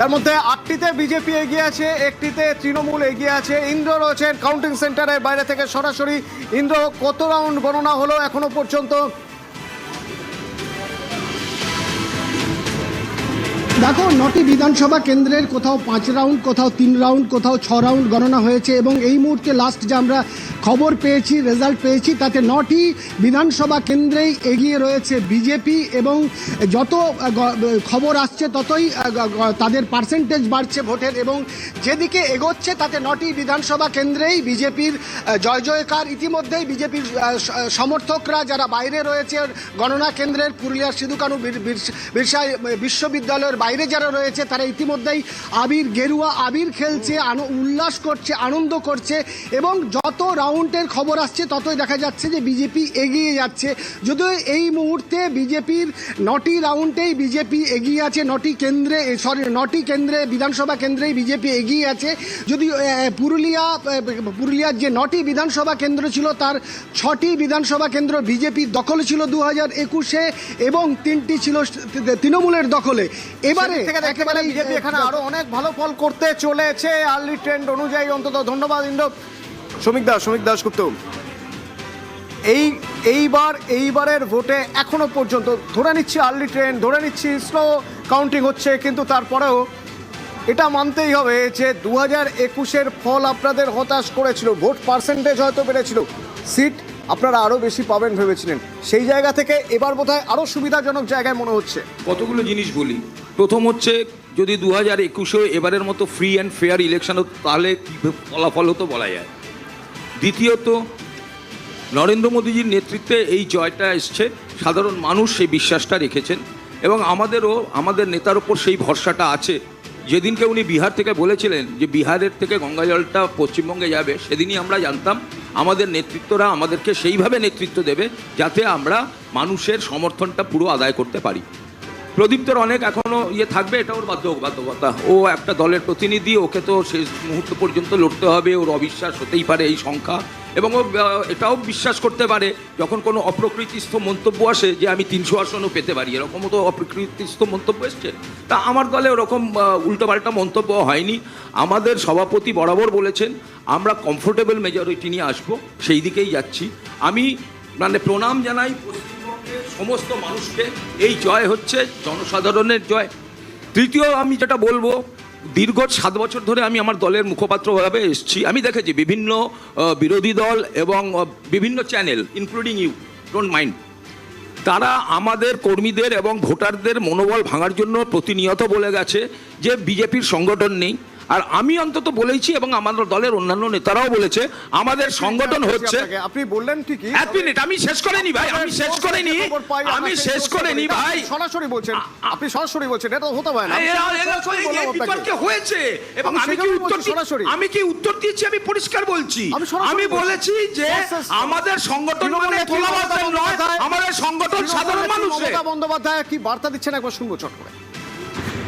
তার মধ্যে ৮টিতে বিজেপি এগিয়ে আছে, একটিতে তৃণমূল এগিয়ে আছে। ইন্দ্র রয়েছেন কাউন্টিং সেন্টারের বাইরে থেকে সরাসরি। ইন্দ্র, কত রাউন্ড গণনা হলো এখনো পর্যন্ত? দেখো, 9টি বিধানসভা কেন্দ্রের কোথাও 5 রাউন্ড, কোথাও 3 রাউন্ড, কোথাও 6 রাউন্ড গণনা হয়েছে এবং এই মুহূর্তে লাস্ট যে আমরা খবর পেয়েছি, রেজাল্ট পেয়েছি, তাতে 9টি বিধানসভা কেন্দ্রেই এগিয়ে রয়েছে বিজেপি এবং যত খবর আসছে ততই তাদের পার্সেন্টেজ বাড়ছে ভোটের এবং যেদিকে এগোচ্ছে তাতে 9টি বিধানসভা কেন্দ্রেই বিজেপির জয় জয়কার। ইতিমধ্যেই বিজেপির সমর্থকরা যারা বাইরে রয়েছে গণনা কেন্দ্রের, পুরুলিয়ার সিধু কানু বিরসা বিশ্ববিদ্যালয়ের বাইরে যারা রয়েছে তারা ইতিমধ্যেই গেরুয়া আবির খেলছে, উল্লাস করছে, আনন্দ করছে এবং যত রাউন্ডের খবর আসছে ততই দেখা যাচ্ছে যে বিজেপি এগিয়ে যাচ্ছে। যদিও এই মুহূর্তে বিজেপির 9টি রাউন্ডেই বিজেপি এগিয়ে আছে, 9টি কেন্দ্রে বিধানসভা কেন্দ্রেই বিজেপি এগিয়ে আছে। যদি পুরুলিয়ার যে 9টি বিধানসভা কেন্দ্র ছিল তার 6টি বিধানসভা কেন্দ্র বিজেপির দখলে ছিল 2021-এ এবং 3টি ছিল তৃণমূলের দখলে। এবারে একেবারে বিজেপি এখানে আরো অনেক ভালো ফল করতে চলেছে আর্লি ট্রেন্ড অনুযায়ী অন্তত। ধন্যবাদ ইন্দ্র। শ্রমিক দাশগুপ্ত, এইবারের ভোটে এখনো পর্যন্ত ধরে নিচ্ছি আর্লি ট্রেন্ড, ধরে নিচ্ছি স্লো কাউন্টিং হচ্ছে, কিন্তু তারপরেও এটা মানতেই হবে যে 2021-এর ফল আপনাদের হতাশ করেছিল। ভোট পার্সেন্টেজ হয়তো বেড়েছিল, সিট আপনারা আরও বেশি পাবেন ভেবেছিলেন। সেই জায়গা থেকে এবার বোধহয় আরও সুবিধাজনক জায়গায় মনে হচ্ছে। কতগুলো জিনিস বলি। প্রথম হচ্ছে, যদি 2021-এ এবারের মতো ফ্রি অ্যান্ড ফেয়ার ইলেকশন হতো তাহলে কী ফলাফল হতো বলা যায়। দ্বিতীয়ত, নরেন্দ্র মোদীজির নেতৃত্বে এই জয়টা এসছে, সাধারণ মানুষ সেই বিশ্বাসটা রেখেছেন এবং আমাদের নেতার ওপর সেই ভরসাটা আছে। যেদিনকে উনি বিহার থেকে বলেছিলেন যে বিহারের থেকে গঙ্গা জলটা পশ্চিমবঙ্গে যাবে, সেদিনই আমরা জানতাম আমাদের নেতৃত্বরা আমাদেরকে সেইভাবে নেতৃত্ব দেবে যাতে আমরা মানুষের সমর্থনটা পুরো আদায় করতে পারি। প্রদীপ্তর অনেক এখনও থাকবে, এটা ওর বাধ্যবাধকতা। ও একটা দলের প্রতিনিধি, ওকে তো শেষ মুহূর্ত পর্যন্ত লড়তে হবে। ওর অবিশ্বাস হতেই পারে এই সংখ্যা, এবং ও এটাও বিশ্বাস করতে পারে যখন কোনো অপ্রকৃতিস্থ মন্তব্য আসে যে আমি 300 আসনও পেতে পারি। এরকমও তো অপ্রকৃতিস্থ মন্তব্য এসছে। তা আমার দলে ওরকম উল্টোপাল্টা মন্তব্য হয়নি। আমাদের সভাপতি বরাবর বলেছেন আমরা কমফোর্টেবল মেজরিটি নিয়ে আসবো, সেই দিকেই যাচ্ছি। আমি প্রণাম জানাই পশ্চিমবঙ্গের সমস্ত মানুষকে। এই জয় হচ্ছে জনসাধারণের জয়। তৃতীয়, আমি যেটা বলবো, দীর্ঘ 7 বছর ধরে আমি আমার দলের মুখপাত্রভাবে এসেছি। আমি দেখেছি বিভিন্ন বিরোধী দল এবং বিভিন্ন channel, including you, don't mind, তারা আমাদের কর্মীদের এবং ভোটারদের মনোবল ভাঙার জন্য প্রতিনিয়ত বলে গেছে যে বিজেপির সংগঠন নেই। আর আমি অন্তত বলেছি এবং আমাদের দলের অন্যান্য নেতারাও বলেছে আমাদের সংগঠন হচ্ছে। আপনি বললেন ঠিকই, এক মিনিট, আমি শেষ করে নি ভাই, আমি শেষ করে নি ভাই। সরাসরি বলছেন, আপনি সরাসরি বলছেন, এটা হতে পারে না। বিতর্কে হয়েছে এবং আমি কি উত্তর দিচ্ছি, আমি পরিষ্কার বলছি। আমি বলেছি যে আমাদের সংগঠন মানে তোলাবাজ নয়, আমাদের সংগঠন সাধারণ মানুষের। মমতা বন্দ্যোপাধ্যায় কি বার্তা দিচ্ছেন একবার শুনবো চট করে।